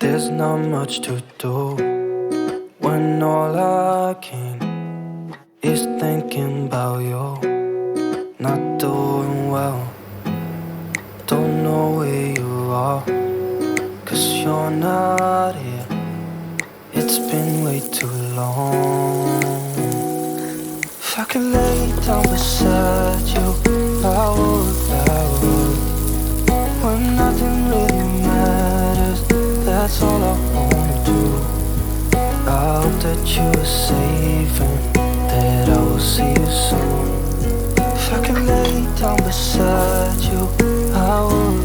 There's not much to do when all I can is thinking about you. Not doing well, don't know where you are, 'cause you're not here. It's been way too long. If I could lay down beside you, I would. When nothing really matters, that's all I wanna do. I hope that you are safe and that I will see you soon. If I could lay down beside you, I would.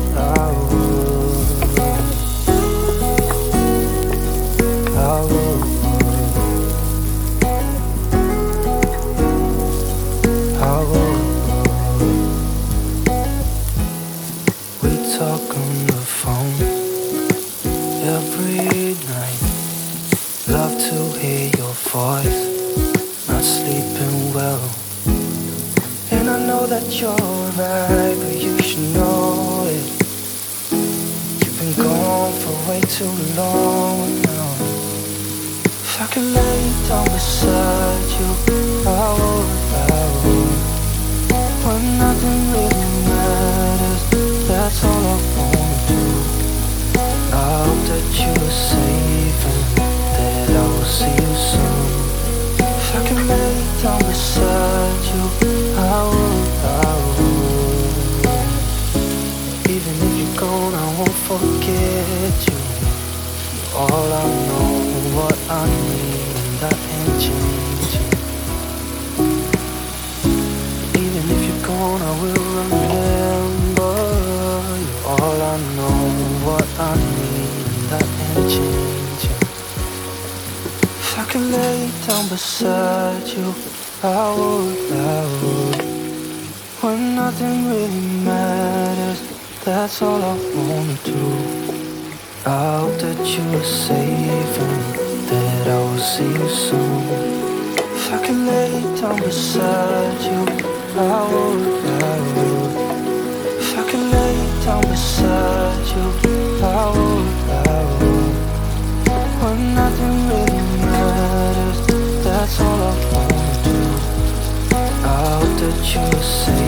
We talk on the phone every night. Love to hear your voice. Not sleeping well, and I know that you're right, but you should know it. You've been gone for way too long now. If I could lay down beside you, I would. When nothing really matters, that's all I wanna do. I hope that you are safe and that I will see you soon. If I can lay down beside you, I would. Even if you're gone, I won't forget you. You're all I know, what I need, and I can't change it. Even if you're gone, I will remember. You're all I know, what I need, and I can't change it. If I could lay down beside you, I would. When nothing really matters, that's all I wanna do. I hope that you are safe and that I will see you soon. If I could lay down beside you, I would. If I could lay down beside you, I would. When nothing really matters, that's all I wanna do. I hope that you are safe